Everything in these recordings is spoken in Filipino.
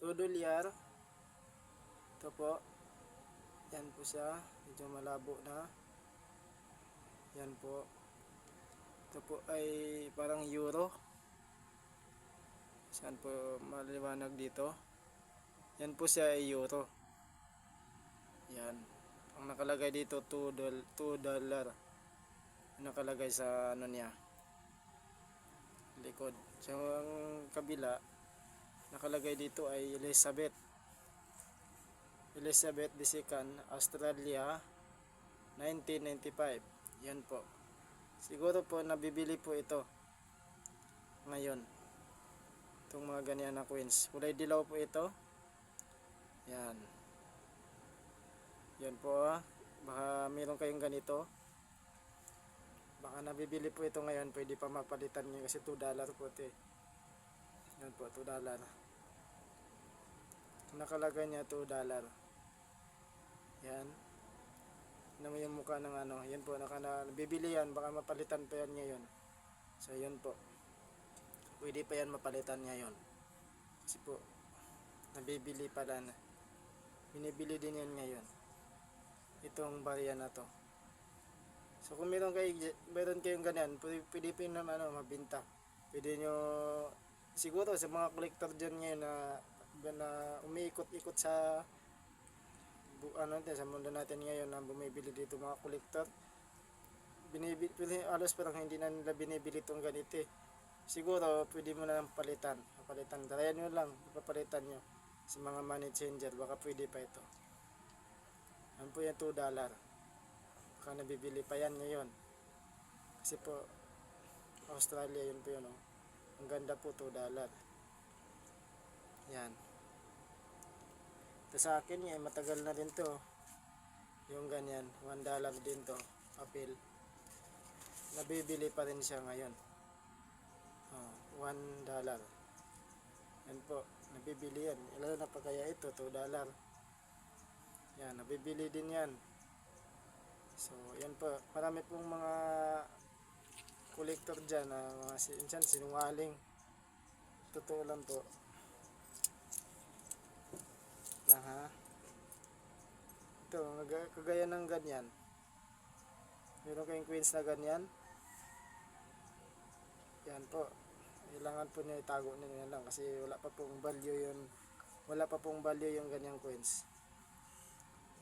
Tudolyar. Ito po. Yan po siya. Medyo malabo na. Yan po. Ito po ay parang euro. Saan po maliwanag dito? Yan po siya ay euro. Yan. Ang nakalagay dito $2. Nakalagay sa ano niya. Likod. So ang kabila nakalagay dito ay Elizabeth II, Australia, 1995. Yan po. Siguro po nabibili po ito ngayon. Itong mga ganyan na coins. Kulay dilaw po ito. Yan. Yan po Baka meron kayong ganito. Baka nabibili po ito ngayon. Pwede pa mapalitan nyo kasi $2 po ito eh. Yan po, $2. Nakalagay niya $2. Yan. Ano yung mukha ng ano. Yan po, nabibili yan. Baka mapalitan pa yan ngayon. So yan po. Pwede pa yan mapalitan ngayon. Kasi po, nabibili pala na. Binibili din yan ngayon. Itong barya na to. So kung meron kayong ganyan, pwede pa yun naman mabinta. Pwede nyo, siguro sa mga collector dyan ngayon na umiikot-ikot sa sa mundo natin ngayon na bumibili dito mga collector, alos parang hindi na nila binibili itong ganito eh. Siguro pwede mo na palitan. Tarayan nyo lang, papalitan nyo sa mga money changer, baka pwede pa ito. Yan po yung $2. Baka nabibili pa yan ngayon. Kasi po Australia yun po yun Ang ganda po $2. Yan. Ito sa akin matagal na din to. Yung ganyan, $1 din to, papel. Nabibili pa rin siya ngayon. $1. Yan po, nabibili yan. Ilan na pa kaya ito, $2. Yan, nabibili din yan. So, yan po. Marami pong mga collector dyan na mga sinungaling. Totoo lang po. Ito, kagaya ng ganyan. Meron kayong coins na ganyan. Yan po. Kailangan po niya itago niyo lang kasi wala pa pong value yung ganyang coins.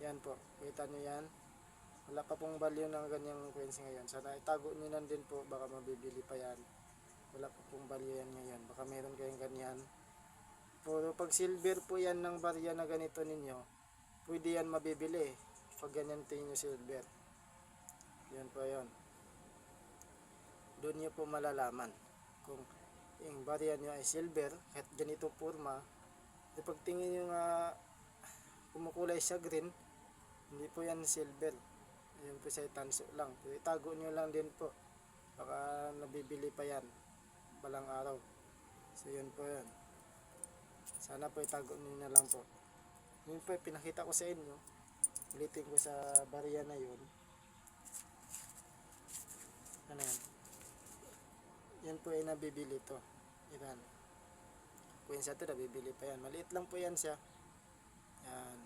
Yan po. Kita nyo yan. Wala pa pong value ng ganyang coins ngayon. Sana itago nyo lang din po. Baka mabibili pa yan. Wala pa pong value yan ngayon. Baka meron kayong ganyan. Pero pag silver po yan ng barya na ganito ninyo, pwede yan mabibili. Pag ganyan tingin nyo silver. Yan po yun. Doon nyo po malalaman kung yung barya nyo ay silver, kahit ganito forma. Pag tingin nyo nga kumukulay siya green, hindi po yan silver. Ayun po siya tanso lang. Itago nyo lang din po. Baka nabibili pa yan balang araw. So yun po yan. Sana po itago nyo na lang po. Yun po pinakita ko sa inyo. Ulitin ko sa barya na yun. Ano yan? Yan po ay nabibili to. Yan. Kung yan siya ito, nabibili pa yan. Maliit lang po yan siya. Yan.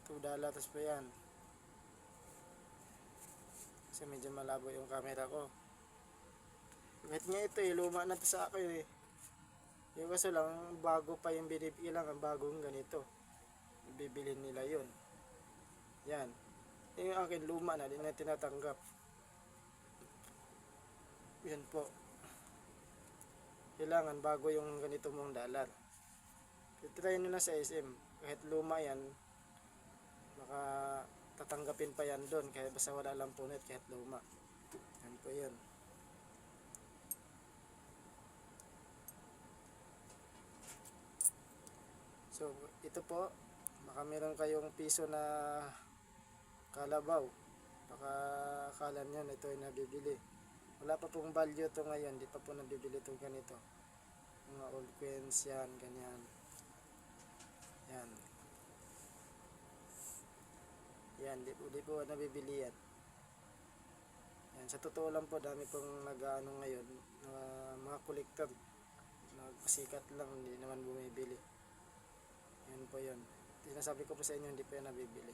$2 po yan. Kasi medyo malabo yung camera ko. Kahit nga ito luma na to sa akin Yung kaso lang, bago pa yung binibili lang, ang bagong ganito. Bibili nila yun. Yan. Yung akin luma na, di na tinatanggap. Yan po. Kailangan bago yung ganito mong $. Try nyo na sa SM. Kahit luma yan, baka tatanggapin pa yan doon. Kaya basta wala lang punit kahit luma. Yan po yun. So, ito po. Baka meron kayong piso na kalabaw. Baka akala nyo na ito ay nabibili. Wala pa pong value to ngayon. Di pa po nabibili ito ganito. Mga old coins yan, ganyan. Yan. Yan, di po nabibili yan. Yan, sa totoo lang po, dami pong nag-ano ngayon, mga collector. sikat lang, hindi naman bumibili. Yun po yun. Sinasabi ko po sa inyo, hindi po yan nabibili.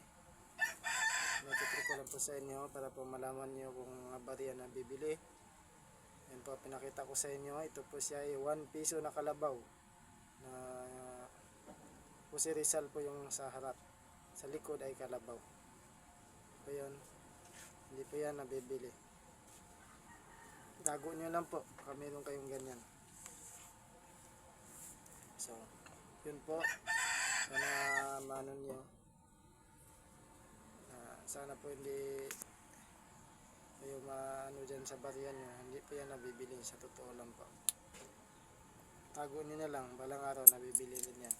Nagtitry ko lang po sa inyo para po malaman nyo kung ba yan nabibili. Yan po, pinakita ko sa inyo. Ito po siya ay 1 piso na kalabaw. Na po si Rizal po yung sa harap. Sa likod ay kalabaw. Po yun. Hindi po yan nabibili. Tago nyo lang po kung meron kayong ganyan. So, yun po. Sana manon nyo. Sana po hindi kayo maano dyan sa bariyan nyo. Hindi po yan nabibili. Sa totoo lang po. Tago nyo na lang. Balang araw nabibili din yan.